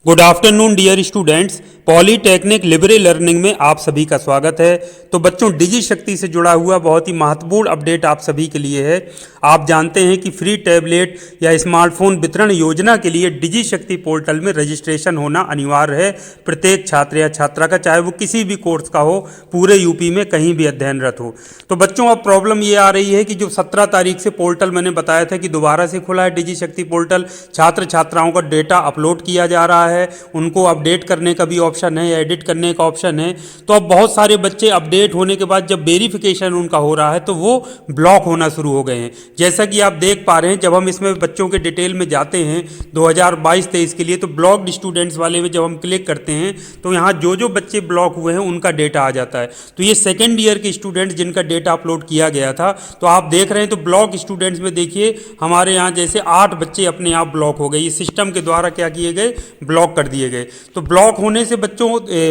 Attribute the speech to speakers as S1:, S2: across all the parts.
S1: Good afternoon dear students. Polytechnic libre learning में आप सभी का स्वागत है। तो बच्चों, डिजी शक्ति से जुड़ा हुआ बहुत ही महत्वपूर्ण अपडेट आप सभी के लिए है। आप जानते हैं कि फ्री टैबलेट या स्मार्टफोन वितरण योजना के लिए डिजी शक्ति पोर्टल में रजिस्ट्रेशन होना अनिवार्य है प्रत्येक छात्र या छात्रा का, चाहे वो किसी भी कोर्स का हो, पूरे यूपी में कहीं भी अध्ययनरत हो। तो बच्चों, अब प्रॉब्लम ये आ रही है कि जो 17 तारीख से पोर्टल मैंने बताया था कि दोबारा से खुला है डिजी शक्ति पोर्टल, छात्र छात्राओं का डेटा अपलोड किया जा रहा है, उनको अपडेट करने का भी ऑप्शन है, एडिट करने का ऑप्शन है। तो अब बहुत सारे बच्चे अपडेट होने के बाद जब वेरिफिकेशन उनका हो रहा है तो वो ब्लॉक होना शुरू हो गए हैं। जैसा कि आप देख पा रहे हैं, जब हम इसमें बच्चों के डिटेल में जाते हैं 2022-23 के लिए, तो ब्लॉक्ड स्टूडेंट्स वाले में जब हम क्लिक करते हैं तो यहाँ जो जो बच्चे ब्लॉक हुए हैं उनका डेटा आ जाता है। तो ये सेकेंड ईयर के स्टूडेंट्स जिनका डेटा अपलोड किया गया था, तो आप देख रहे हैं तो ब्लॉक स्टूडेंट्स में देखिए हमारे यहाँ जैसे 8 बच्चे अपने आप ब्लॉक हो गए। ये सिस्टम के द्वारा क्या किए गए, ब्लॉक कर दिए गए। तो ब्लॉक होने से बच्चों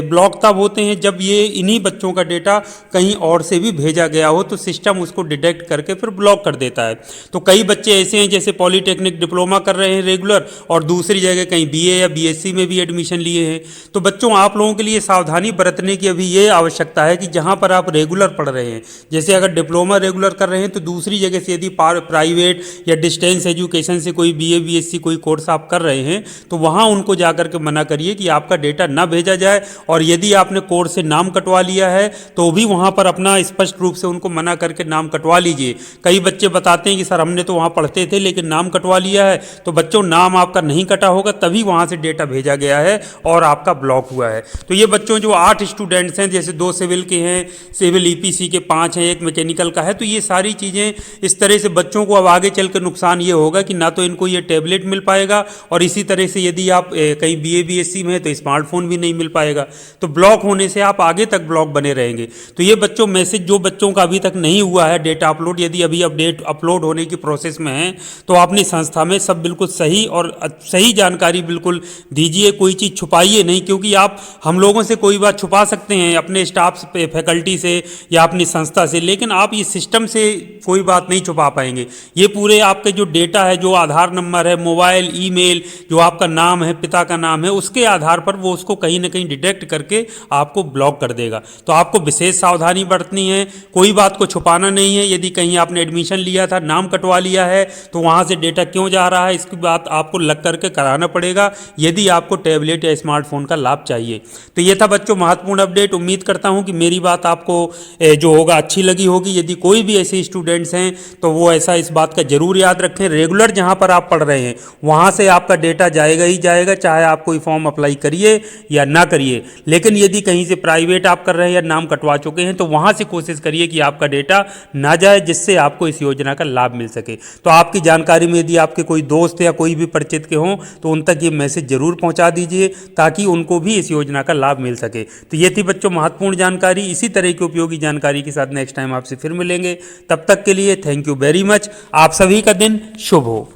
S1: ब्लॉक तब होते हैं जब ये इन्हीं बच्चों का डेटा कहीं और से भी भेजा गया हो, तो सिस्टम उसको डिटेक्ट करके फिर ब्लॉक कर देता है। तो कई बच्चे ऐसे हैं जैसे पॉलीटेक्निक डिप्लोमा कर रहे हैं रेगुलर, और दूसरी जगह कहीं बीए या बीएससी में भी एडमिशन लिए हैं। तो बच्चों, आप लोगों के लिए सावधानी बरतने की अभी ये आवश्यकता है कि जहाँ पर आप रेगुलर पढ़ रहे हैं, जैसे अगर डिप्लोमा रेगुलर कर रहे हैं, तो दूसरी जगह से यदि प्राइवेट या डिस्टेंस एजुकेशन से कोई बीए बीएससी कोई कोर्स आप कर रहे हैं, तो वहाँ उनको जाकर के मना करिए कि आपका डेटा ना भेजा जाए। और यदि आपने कोर्स से नाम कटवा लिया है तो भी वहाँ पर अपना स्पष्ट रूप से उनको मना करके नाम कटवा लीजिए। कई बच्चे बताते हैं कि सर हमने तो वहाँ पढ़ते थे लेकिन नाम कटवा लिया है। तो बच्चों, नाम आपका नहीं कटा होगा तभी वहाँ से डेटा भेजा गया है और आपका ब्लॉक हुआ है। तो ये बच्चों जो 8 स्टूडेंट्स हैं, जैसे 2 सिविल के हैं, सिविल ईपीसी के 5 हैं, 1 मैकेनिकल का है, तो ये सारी चीज़ें इस तरह से बच्चों को अब आगे चल कर नुकसान ये होगा कि ना तो इनको ये टैबलेट मिल पाएगा, और इसी तरह से यदि आप कहीं बीए बीएससी में है तो स्मार्टफोन भी नहीं मिल पाएगा। तो ब्लॉक होने से आप आगे तक ब्लॉक बने रहेंगे। तो ये बच्चों मैसेज जो बच्चों का अभी तक नहीं हुआ है डेटा अपलोड, यदि अभी अपडेट अपलोड होने की प्रोसेस में है, तो अपनी संस्था में सब बिल्कुल सही और सही जानकारी बिल्कुल दीजिए। कोई चीज़ छुपाइए नहीं, क्योंकि आप हम लोगों से कोई बात छुपा सकते हैं, अपने स्टाफ फैकल्टी से या अपनी संस्था से, लेकिन आप इस सिस्टम से कोई बात नहीं छुपा पाएंगे। ये पूरे आपके जो डेटा है, जो आधार नंबर है, मोबाइल, ईमेल, जो आपका नाम है, पिता का नाम है, उसके आधार पर वो उसको कहीं ना कहीं डिटेक्ट करके आपको ब्लॉक कर देगा। तो आपको विशेष सावधानी बरतनी है, कोई बात को छुपाना नहीं है। यदि कहीं आपने एडमिशन लिया था, नाम कटवा लिया है, तो वहाँ से डेटा क्यों जा रहा है, इसकी बात आपको लग करके कराना पड़ेगा यदि आपको टैबलेट या स्मार्टफोन का लाभ चाहिए। तो ये था बच्चों महत्वपूर्ण अपडेट। उम्मीद करता हूँ कि मेरी बात आपको जो होगा अच्छी लगी होगी। यदि कोई भी ऐसे स्टूडेंट्स हैं तो वो ऐसा इस बात का जरूर याद रखें, रेगुलर जहाँ पर आप पढ़ रहे हैं वहाँ से आपका डेटा जाएगा ही जाएगा, चाहे आप कोई फॉर्म अप्लाई करिए या ना करिए। लेकिन यदि कहीं से प्राइवेट आप कर रहे हैं या नाम कटवा चुके हैं, तो वहाँ से कोशिश करिए कि आपका डेटा ना जाए, जिससे आपको इस योजना का लाभ मिल सके। तो आपकी जानकारी में यदि आपके कोई दोस्त या कोई भी परिचित के हों तो उन तक ये मैसेज जरूर पहुँचा दीजिए, ताकि उनको भी इस योजना का लाभ मिल सके। तो ये थी बच्चों महत्वपूर्ण जानकारी। इसी तरह की उपयोगी जानकारी के साथ नेक्स्ट टाइम आपसे फिर मिलेंगे। तब तक के लिए थैंक यू वेरी मच। आप सभी का दिन शुभ हो।